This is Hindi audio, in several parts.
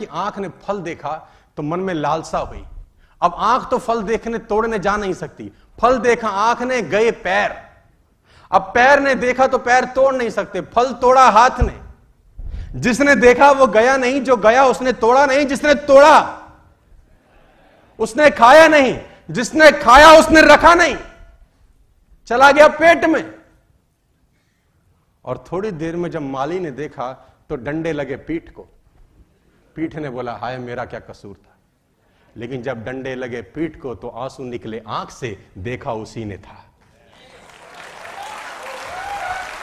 कि आंख ने फल देखा तो मन में लालसा हुई। अब आंख तो फल देखने तोड़ने जा नहीं सकती, फल देखा आंख ने, गए पैर। अब पैर ने देखा तो पैर तोड़ नहीं सकते, फल तोड़ा हाथ ने। जिसने देखा वो गया नहीं, जो गया उसने तोड़ा नहीं, जिसने तोड़ा उसने खाया नहीं, जिसने खाया उसने रखा नहीं, चला गया पेट में। और थोड़ी देर में जब माली ने देखा तो डंडे लगे पीठ को। पीठ ने बोला हाय मेरा क्या कसूर था। लेकिन जब डंडे लगे पीठ को तो आंसू निकले आंख से, देखा उसी ने था।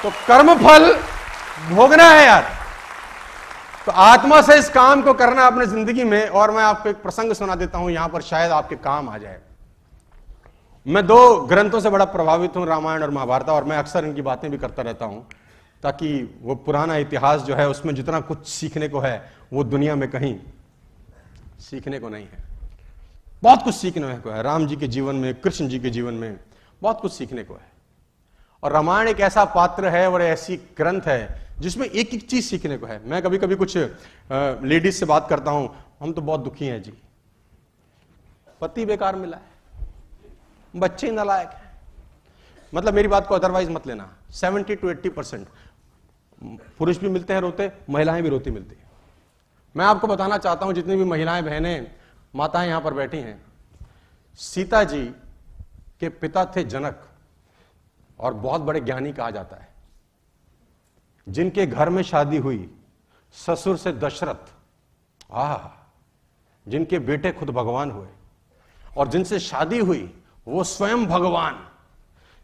तो कर्म फल भोगना है यार। तो आत्मा से इस काम को करना अपने जिंदगी में। और मैं आपको एक प्रसंग सुना देता हूं, यहां पर शायद आपके काम आ जाए। मैं 2 ग्रंथों से बड़ा प्रभावित हूं, रामायण और महाभारत, और मैं अक्सर इनकी बातें भी करता रहता हूं ताकि वो पुराना इतिहास जो है उसमें जितना कुछ सीखने को है वो दुनिया में कहीं सीखने को नहीं है। बहुत कुछ सीखने को है राम जी के जीवन में, कृष्ण जी के जीवन में बहुत कुछ सीखने को है। और रामायण एक ऐसा पात्र है और ऐसी ग्रंथ है जिसमें एक एक चीज सीखने को है। मैं कभी कभी कुछ लेडीज से बात करता हूं, हम तो बहुत दुखी हैं जी, पति बेकार मिला है, बच्चे नालायक हैं। मतलब मेरी बात को अदरवाइज मत लेना, 70 to 80% पुरुष भी मिलते हैं रोते, महिलाएं भी रोती मिलती हैं। मैं आपको बताना चाहता हूं, जितनी भी महिलाएं, बहनें, माताएं यहां पर बैठी हैं, सीता जी के पिता थे जनक और बहुत बड़े ज्ञानी कहा जाता है। जिनके घर में शादी हुई ससुर से दशरथ, जिनके बेटे खुद भगवान हुए, और जिनसे शादी हुई वो स्वयं भगवान।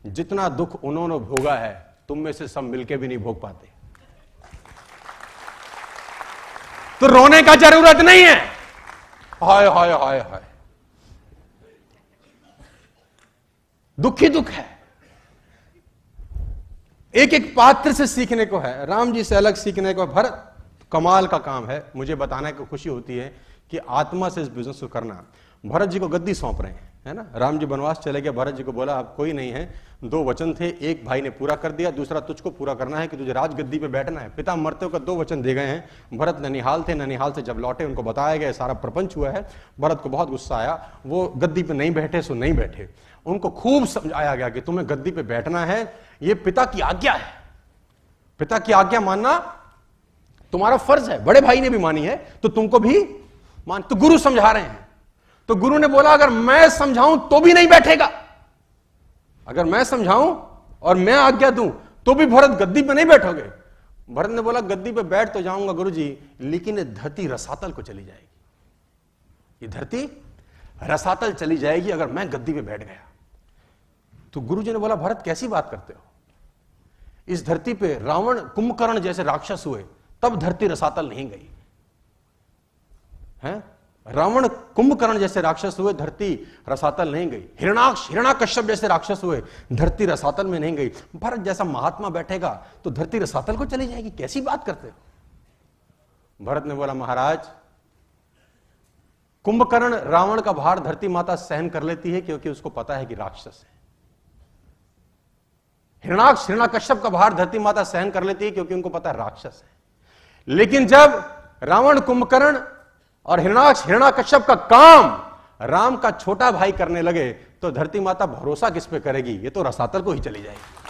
जितना दुख उन्होंने भोगा है तुम में से सब मिलके भी नहीं भोग पाते। तो रोने का जरूरत नहीं है। हाय हाय हाय हाय, दुख ही दुख है। एक एक पात्र से सीखने को है, राम जी से अलग सीखने को है। भरत कमाल का काम है, मुझे बताने को खुशी होती है कि आत्मा से इस बिजनेस को करना। भरत जी को गद्दी सौंप रहे हैं, है ना। राम जी वनवास चले गए, भरत जी को बोला अब कोई नहीं है, 2 वचन थे, एक भाई ने पूरा कर दिया, दूसरा तुझको पूरा करना है कि तुझे राजगद्दी पे बैठना है। पिता मरते का 2 वचन दे गए हैं। भरत ननिहाल थे, ननिहाल से जब लौटे उनको बताया गया सारा प्रपंच हुआ है। भरत को बहुत गुस्सा आया, वो गद्दी पे नहीं बैठे सो नहीं बैठे। उनको खूब समझाया गया कि तुम्हें गद्दी पे बैठना है, ये पिता की आज्ञा है, पिता की आज्ञा मानना तुम्हारा फर्ज है। बड़े भाई ने भी मानी है तो तुमको भी मान। तो गुरु समझा रहे हैं, तो गुरु ने बोला अगर मैं समझाऊं तो भी नहीं बैठेगा, अगर मैं समझाऊं और मैं आज्ञा दूं तो भी भरत गद्दी पे नहीं बैठोगे। भरत ने बोला गद्दी पे बैठ तो जाऊंगा गुरुजी, लेकिन ये धरती रसातल को चली जाएगी, ये धरती रसातल चली जाएगी अगर मैं गद्दी पे बैठ गया। तो गुरुजी ने बोला भरत कैसी बात करते हो, इस धरती पे रावण कुंभकर्ण जैसे राक्षस हुए तब धरती रसातल नहीं गई है। रावण कुंभकर्ण जैसे राक्षस हुए, धरती रसातल नहीं गई। हिरण्याकश्यप जैसे राक्षस हुए, धरती रसातल में नहीं गई। भरत जैसा महात्मा बैठेगा तो धरती रसातल को चली जाएगी, कैसी बात करते हो। भरत ने बोला महाराज कुंभकर्ण रावण का भार धरती माता सहन कर लेती है क्योंकि उसको पता है कि राक्षस है। हिरण्याकश्यप का भार धरती माता सहन कर लेती है क्योंकि उनको पता है राक्षस है। लेकिन जब रावण, कुंभकर्ण और हिरण्याकश्यप का काम राम का छोटा भाई करने लगे तो धरती माता भरोसा किस पे करेगी, ये तो रसातल को ही चली जाएगी।